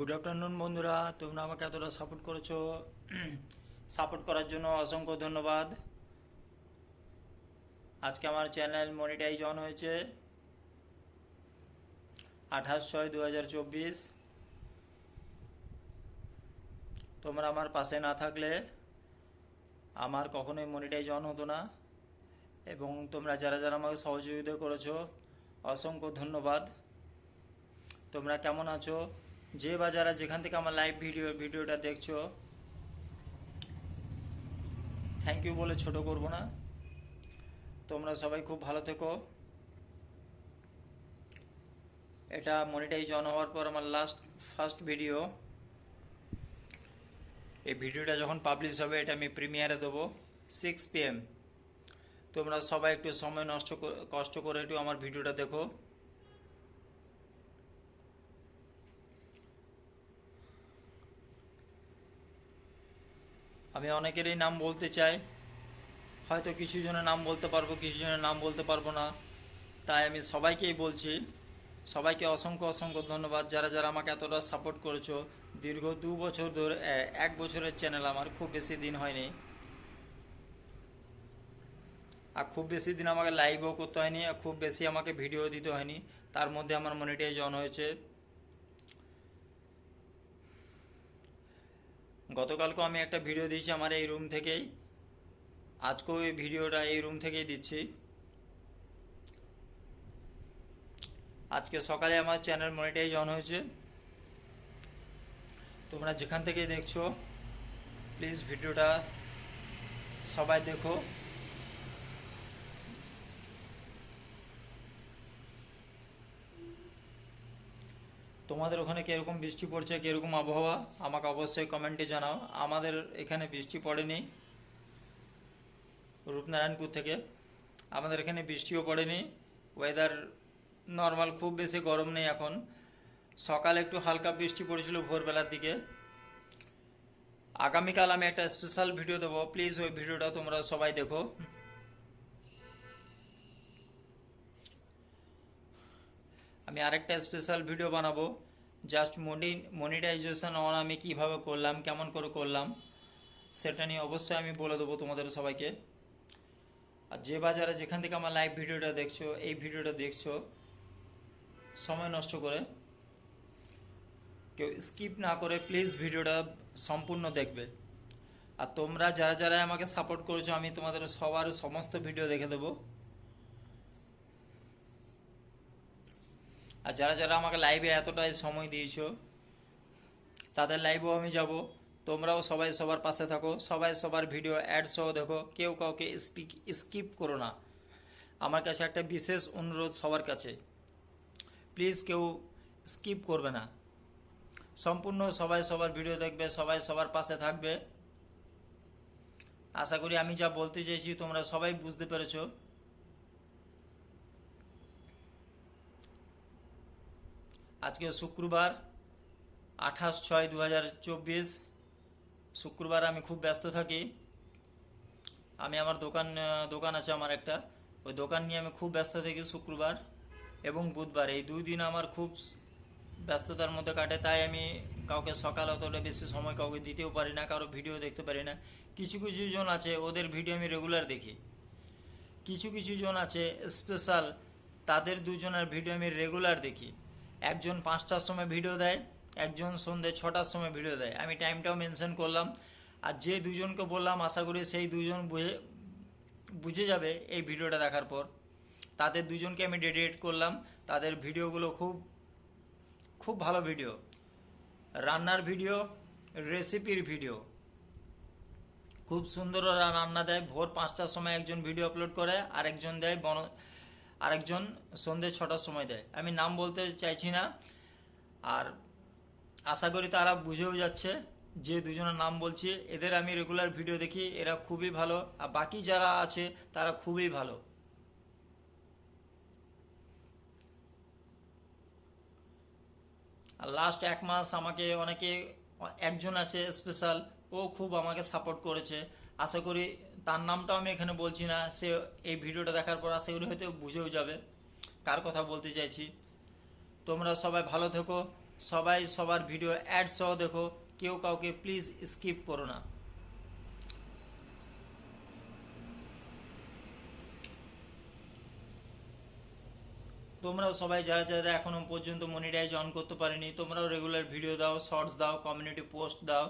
Good afternoon বন্ধুরা, তোমরা আমাকে এতটা সাপোর্ট করেছো। সাপোর্ট করার জন্য অসংখ্য ধন্যবাদ। আজকে আমার চ্যানেল মনিটাইজ অন হয়েছে 28/6/2024। তোমরা আমার পাশে না থাকলে আমার কখনোই মনিটাইজ অন হতো না। এবং তোমরা যারা যারা আমাকে সহযোগিতা করেছো অসংখ্য ধন্যবাদ। তোমরা কেমন আছো? যে বা যারা যেখান থেকে আমার লাইভ ভিডিওটা দেখছো, থ্যাংক ইউ বলে ছোট করব না। তোমরা সবাই খুব ভালো থেকো। এটা মনিটাইজ অন হওয়ার পর আমার ফার্স্ট ভিডিও। এই ভিডিওটা যখন পাবলিশ হবে এটা আমি প্রিমিয়ারে দেবো 6 PM। তোমরা সবাই একটু সময় কষ্ট করে একটু আমার ভিডিওটা দেখো। আমি অনেকেরই নাম বলতে চাই, হয়তো কিছু জনের নাম বলতে পারবো, কিছু জনের নাম বলতে পারবো না। তাই আমি সবাইকেই বলছি, সবাইকে অসংখ্য অসংখ্য ধন্যবাদ যারা যারা আমাকে এতটা সাপোর্ট করেছো। দীর্ঘ 2 বছর ধরে, 1 বছরের চ্যানেল আমার, খুব বেশি দিন হয়নি। আর খুব বেশি দিন আমাকে লাইভও করতে হয়নি, আর খুব বেশি আমাকে ভিডিও দিতে হয়নি। তার মধ্যে আমার মনিটাইজ অন হয়েছে। গতকালকেও আমি একটা ভিডিও দিয়েছি আমার এই রুম থেকেই। আজকেও এই ভিডিওটা এই রুম থেকেই দিচ্ছি। আজকে সকালে আমার চ্যানেল মনিটাইজ অন হয়েছে। তোমরা যেখান থেকে দেখছো প্লিজ ভিডিওটা সবাই দেখো। তোমাদের ওখানে কীরকম বৃষ্টি পড়ছে, কীরকম আবহাওয়া আমাকে অবশ্যই কমেন্টে জানাও। আমাদের এখানে বৃষ্টি পড়েনি, রূপনারায়ণপুর থেকে। আমাদের এখানে বৃষ্টিও পড়েনি, ওয়েদার নর্মাল, খুব বেশি গরম নেই এখন। সকালে একটু হালকা বৃষ্টি পড়েছিল ভোরবেলার দিকে। আগামীকাল আমি একটা স্পেশাল ভিডিও দেবো, প্লিজ ওই ভিডিওটা তোমরা সবাই দেখো। আমি আরেকটা স্পেশাল ভিডিও বানাবো, জাস্ট মনিটাইজেশন অন আমি কিভাবে করলাম, কেমন করে করলাম, সেটা নিয়ে অবশ্যই আমি বলে দেবো তোমাদের সবাইকে। আর যে বাজারে যেখান থেকে আমার লাইভ ভিডিওটা দেখছো, এই ভিডিওটা দেখছো সময় নষ্ট করে, কেউ স্কিপ না করে প্লিজ ভিডিওটা সম্পূর্ণ দেখবে। আর তোমরা যারা যারা আমাকে সাপোর্ট করেছো আমি তোমাদের সবার সমস্ত ভিডিও দেখে দেবো। আর যারা যারা আমাকে লাইভে এতটাই সময় দিয়েছো তাদের লাইভেও আমি যাব। তোমরাও সবাই সবার পাশে থাকো, সবাই সবার ভিডিও অ্যাড সহ দেখো, কেউ কাউকে স্কিপ করো না। আমার কাছে একটা বিশেষ অনুরোধ সবার কাছে, প্লিজ কেউ স্কিপ করবে না। সম্পূর্ণ সবাই সবার ভিডিও দেখবে, সবাই সবার পাশে থাকবে। আশা করি আমি যা বলতে চাইছি তোমরা সবাই বুঝতে পেরেছো। আজকে শুক্রবার 28/6/2024। শুক্রবার আমি খুব ব্যস্ত থাকি। আমি আমার দোকান আছে আমার একটা, ওই দোকান নিয়ে আমি খুব ব্যস্ত থাকি শুক্রবার এবং বুধবার। এই 2 দিন আমার খুব ব্যস্ততার মধ্যে কাটে। তাই আমি কাউকে সকাল অতটা বেশি সময় কাউকে দিতেও পারি না, কারো ভিডিও দেখতে পারি না। কিছু কিছু জন আছে ওদের ভিডিও আমি রেগুলার দেখি, কিছু কিছু জন আছে স্পেশাল, তাদের দুজনের ভিডিও আমি রেগুলার দেখি। একজন 5টার সময় ভিডিও দেয়, একজন সন্ধ্যে 6টার সময় ভিডিও দেয়। আমি টাইমটাও মেনশন করলাম। আর যে দুজনকে বললাম আশা করি সেই দুজন বুঝে যাবে এই ভিডিওটা দেখার পর। তাদের দুজনকে আমি ডেডিকেট করলাম। তাদের ভিডিওগুলো খুব খুব ভালো ভিডিও, রান্নার ভিডিও, রেসিপির ভিডিও, খুব সুন্দর ওরা রান্না দেয়। ভোর 5টার সময় একজন ভিডিও আপলোড করে, আরেকজন সন্ধ্যে 6টার সময় দেয়। আমি নাম বলতে চাইছি না। আর আশা করি তারা বুঝেও যাচ্ছে যে দুজনের নাম বলছি। এদের আমি রেগুলার ভিডিও দেখি, এরা খুবই ভালো। আর বাকি যারা আছে তারা খুবই ভালো। আর লাস্ট 1 মাস আমাকে একজন আছে স্পেশাল, ও খুব আমাকে সাপোর্ট করেছে। আশা করি তার নামটাও আমি এখানে বলছি না, সে এই ভিডিওটা দেখার পর আশা করি হয়তো বুঝেও যাবে কার কথা বলতে চাইছি। তোমরা সবাই ভালো থেকো, সবাই সবার ভিডিও অ্যাড সহ দেখো, কেউ কাউকে প্লিজ স্কিপ করো না। তোমরাও সবাই যারা যারা এখনো পর্যন্ত মনিটাইজ অন করতে পারেনি, তোমরাও রেগুলার ভিডিও দাও, শর্টস দাও, কমিউনিটি পোস্ট দাও।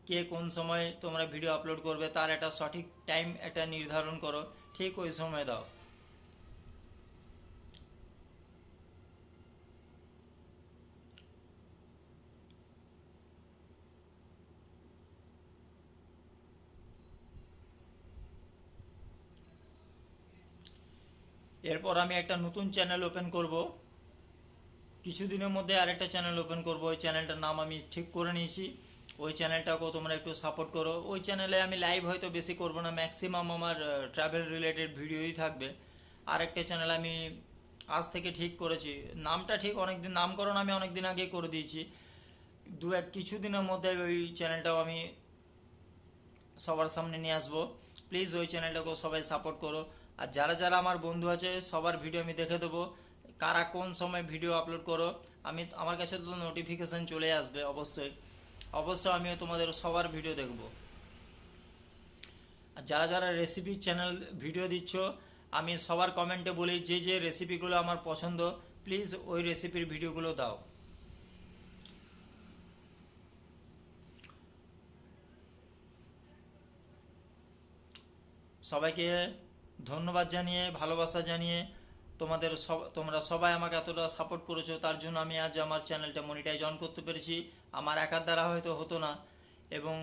কে কোন সময় তোমরা ভিডিও আপলোড করবে তার একটা সঠিক টাইম একটা নির্ধারণ করো, ঠিক ওই সময় দাও। এরপর আমি একটা নতুন চ্যানেল ওপেন করব, কিছুদিনের মধ্যে আরেকটা চ্যানেল ওপেন করব। ওই চ্যানেলটার নাম আমি ঠিক করে নিয়েছি। ওই চ্যানেলটাকেও তোমরা একটু সাপোর্ট করো। ওই চ্যানেলে আমি লাইভ হয়তো বেশি করব না, ম্যাক্সিমাম আমার ট্রাভেল রিলেটেড ভিডিওই থাকবে। আরেকটা চ্যানেল আমি আজ থেকে ঠিক করেছি, নামটা ঠিক অনেকদিন, নামকরণ আমি অনেকদিন আগেই করে দিয়েছি। কিছুদিনের মধ্যে ওই চ্যানেলটাও আমি সবার সামনে নিয়ে আসবো। প্লিজ ওই চ্যানেলটাকেও সবাই সাপোর্ট করো। আর যারা যারা আমার বন্ধু আছে সবার ভিডিও আমি দেখে দেবো, কারা কোন সময় ভিডিও আপলোড করো। আমার কাছে তো নোটিফিকেশান চলে আসবে অবশ্যই, অবশ্যই আমিও তোমাদের সবার ভিডিও দেখব। আর যারা যারা রেসিপি চ্যানেল ভিডিও দিচ্ছ, আমি সবার কমেন্টে বলি যে যে রেসিপিগুলো আমার পছন্দ প্লিজ ওই রেসিপির ভিডিওগুলো দাও। সবাইকে ধন্যবাদ জানিয়ে, ভালোবাসা জানিয়ে, তোমরা সবাই আমাকে এতটা সাপোর্ট করেছো, তার জন্য আমি আজ আমার চ্যানেলটা মনিটাইজ অন করতে পেরেছি। আমার একার দ্বারা হয়তো হতো না। এবং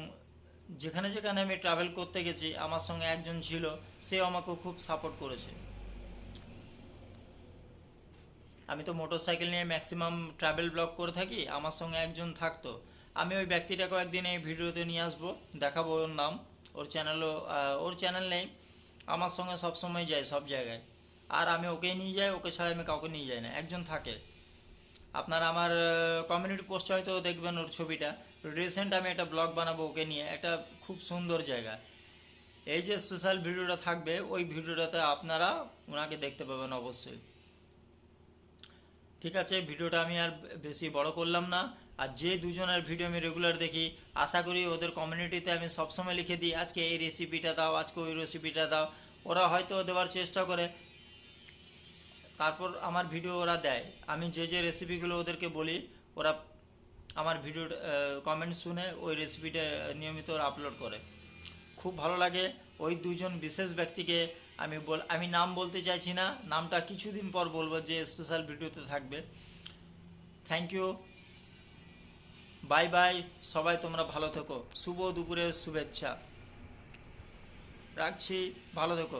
যেখানে যেখানে আমি ট্রাভেল করতে গেছি আমার সঙ্গে একজন ছিল, সেও আমাকে খুব সাপোর্ট করেছে। আমি তো মোটর সাইকেল নিয়ে ম্যাক্সিমাম ট্রাভেল ব্লগ করে থাকি, আমার সঙ্গে একজন থাকতো। আমি ওই ব্যক্তিটাকে একদিন এই ভিডিওতে নিয়ে আসবো, দেখাবো ওর নাম। ওর চ্যানেল নেই, আমার সঙ্গে সবসময় যায় সব জায়গায়। আর আমি ওকেই নিয়ে যাই, ওকে ছাড়া আমি কাউকে নিয়ে যাই না, একজন থাকে। আপনারা আমার কমিউনিটি পোস্টে হয়তো দেখবেন ওর ছবিটা। রিসেন্ট আমি একটা ব্লগ বানাবো ওকে নিয়ে, একটা খুব সুন্দর জায়গা। এই যে স্পেশাল ভিডিওটা থাকবে, ওই ভিডিওটাতে আপনারা ওনাকে দেখতে পাবেন অবশ্যই। ঠিক আছে, ভিডিওটা আমি আর বেশি বড় করলাম না। আর যে দুজনের ভিডিও আমি রেগুলার দেখি, আশা করি ওদের কমিউনিটিতে আমি সবসময় লিখে দিই আজকে এই রেসিপিটা দাও, আজকে ওই রেসিপিটা দাও। ওরা হয়তো দেওয়ার চেষ্টা করে, তারপর আমার ভিডিও ওরা দেয়। আমি যে যে রেসিপিগুলো ওদেরকে বলি, ওরা আমার ভিডিও কমেন্ট শুনে ওই রেসিপিটা নিয়মিত ওরা আপলোড করে। খুব ভালো লাগে। ওই দুজন বিশেষ ব্যক্তিকে আমি নাম বলতে চাইছি না, নামটা কিছুদিন পর বলবো যে স্পেশাল ভিডিওতে থাকবে। Thank you, bye bye. সবাই তোমরা ভালো থেকো, শুভ দুপুরের শুভেচ্ছা রাখছি, ভালো থেকো।